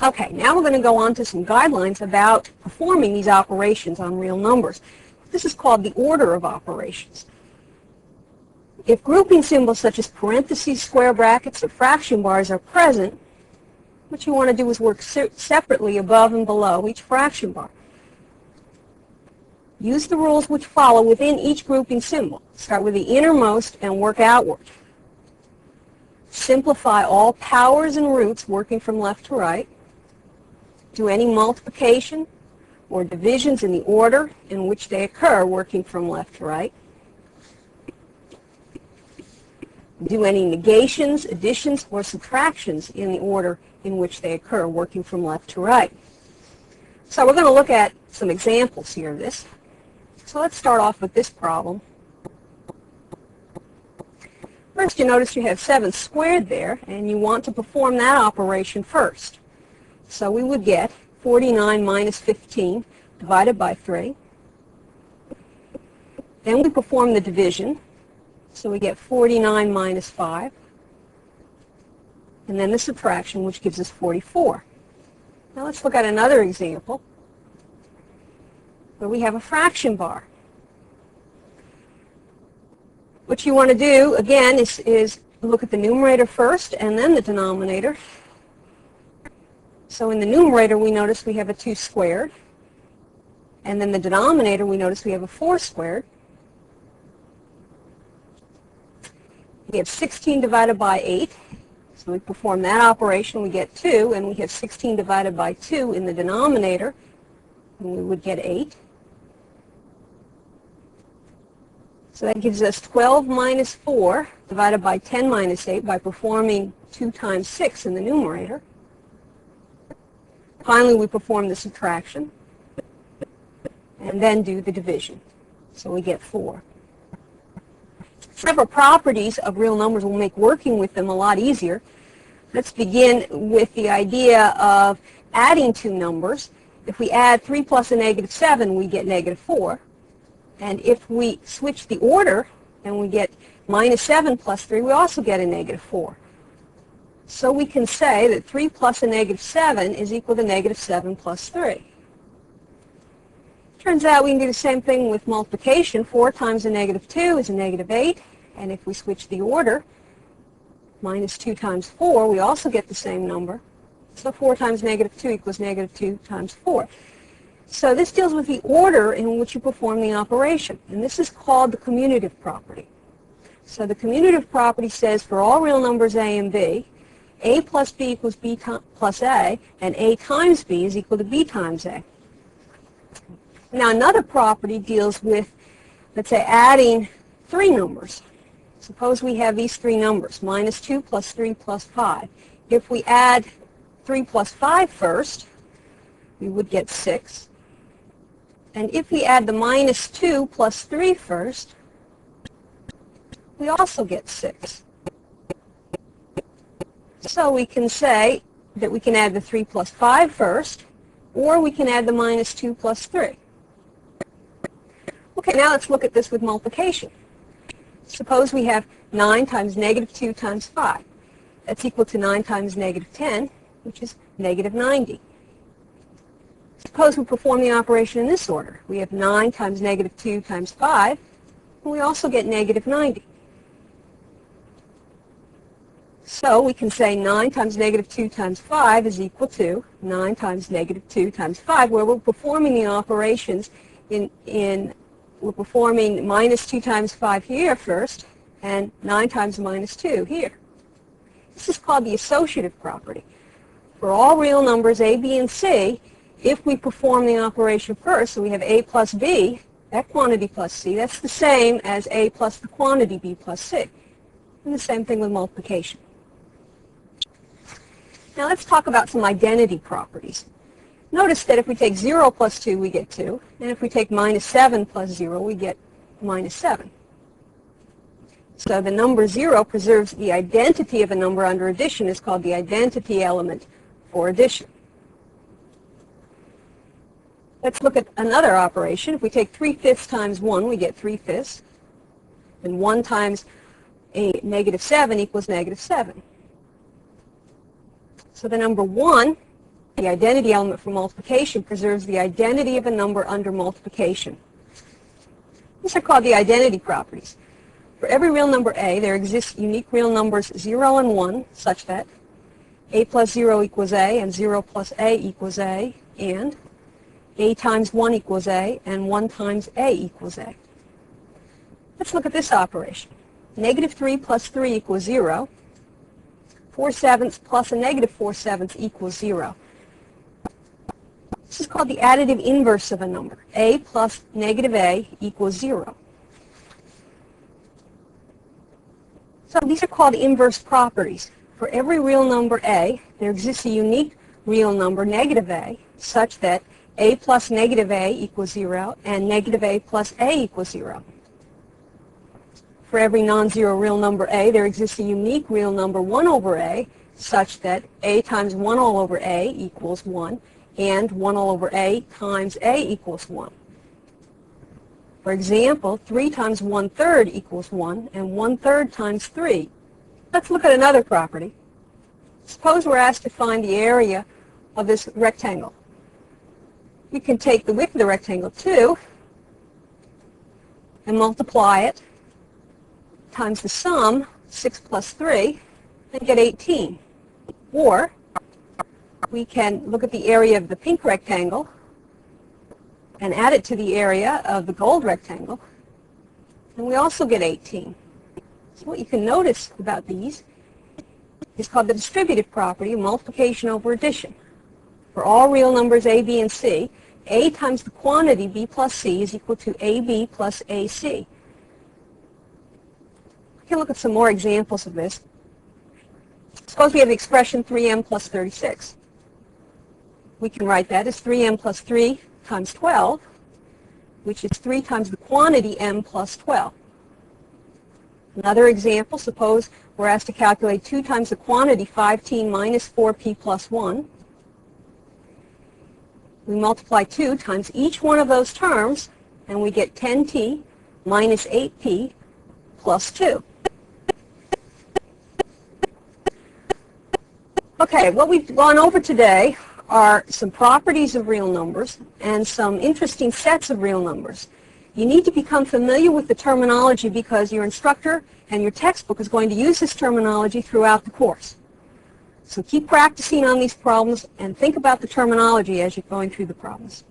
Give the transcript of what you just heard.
Okay, now we're going to go on to some guidelines about performing these operations on real numbers. This is called the order of operations. If grouping symbols such as parentheses, square brackets, or fraction bars are present, what you want to do is work separately above and below each fraction bar. Use the rules which follow within each grouping symbol. Start with the innermost and work outward. Simplify all powers and roots working from left to right. Do any multiplication or divisions in the order in which they occur working from left to right. Do any negations, additions, or subtractions in the order in which they occur working from left to right. So we're going to look at some examples here of this. So let's start off with this problem. First, you notice you have 7 squared there, and you want to perform that operation first. So we would get 49 minus 15 divided by 3. Then we perform the division. So we get 49 minus 5. And then the subtraction, which gives us 44. Now let's look at another example where we have a fraction bar. What you want to do, again, is look at the numerator first and then the denominator. So in the numerator, we notice we have a 2 squared. And then the denominator, we notice we have a 4 squared. We have 16 divided by 8. So we perform that operation, we get 2, and we have 16 divided by 2 in the denominator, and we would get 8. So that gives us 12 minus 4 divided by 10 minus 8 by performing 2 times 6 in the numerator. Finally, we perform the subtraction, and then do the division. So we get 4. Several properties of real numbers will make working with them a lot easier. Let's begin with the idea of adding 2 numbers. If we add 3 plus a negative 7, we get negative 4. And if we switch the order and we get minus 7 plus 3, we also get a negative 4. So we can say that 3 plus a negative 7 is equal to negative 7 plus 3. Turns out we can do the same thing with multiplication. 4 times a negative 2 is a negative 8. And if we switch the order, minus 2 times 4, we also get the same number. So 4 times negative 2 equals negative 2 times 4. So this deals with the order in which you perform the operation. And this is called the commutative property. So the commutative property says for all real numbers a and b, a plus b equals b plus a, and a times b is equal to b times a. Now another property deals with, let's say, adding 3 numbers. Suppose we have these 3 numbers, minus 2 plus 3 plus 5. If we add 3 plus 5 first, we would get 6. And if we add the minus 2 plus 3 first, we also get 6. So we can say that we can add the 3 plus 5 first, or we can add the minus 2 plus 3. Okay, now let's look at this with multiplication. Suppose we have 9 times negative 2 times 5. That's equal to 9 times negative 10, which is negative 90. Suppose we perform the operation in this order. We have 9 times negative 2 times 5, and we also get negative 90. So we can say 9 times negative 2 times 5 is equal to 9 times negative 2 times 5, where we're performing the operations we're performing minus 2 times 5 here first, and 9 times minus 2 here. This is called the associative property. For all real numbers a, b, and c, if we perform the operation first, so we have a plus b, that quantity plus c, that's the same as a plus the quantity b plus c. And the same thing with multiplication. Now let's talk about some identity properties. Notice that if we take 0 plus 2, we get 2. And if we take minus 7 plus 0, we get minus 7. So the number 0 preserves the identity of a number under addition. It's called the identity element for addition. Let's look at another operation. If we take 3/5 times 1, we get 3/5. And 1 times a negative 7 equals negative 7. So the number 1 The identity element for multiplication preserves the identity of a number under multiplication. These are called the identity properties. For every real number a, there exist unique real numbers 0 and 1, such that a plus 0 equals a, and 0 plus a equals a, and a times 1 equals a, and 1 times a equals a. Let's look at this operation. Negative 3 plus 3 equals 0. 4/7 plus a negative 4/7 equals 0. This is called the additive inverse of a number. A plus negative a equals 0. So these are called inverse properties. For every real number a, there exists a unique real number, negative a, such that a plus negative a equals 0 and negative a plus a equals 0. For every non-zero real number a, there exists a unique real number 1 over a, such that a times 1 all over a equals 1, and 1 all over a times a equals 1. For example, 3 times 1/3 equals 1, and 1/3 times 3. Let's look at another property. Suppose we're asked to find the area of this rectangle. We can take the width of the rectangle, 2, and multiply it times the sum, 6 plus 3, and get 18. Or we can look at the area of the pink rectangle and add it to the area of the gold rectangle, and we also get 18. So what you can notice about these is called the distributive property of multiplication over addition. For all real numbers a, b, and c, a times the quantity b plus c is equal to ab plus ac. We can look at some more examples of this. Suppose we have the expression 3m plus 36. We can write that as 3m plus 3 times 12, which is 3 times the quantity m plus 12. Another example, suppose we're asked to calculate 2 times the quantity 5t minus 4p plus 1. We multiply 2 times each one of those terms, and we get 10t minus 8p plus 2. Okay, what we've gone over today are some properties of real numbers and some interesting sets of real numbers. You need to become familiar with the terminology because your instructor and your textbook is going to use this terminology throughout the course. So keep practicing on these problems and think about the terminology as you're going through the problems.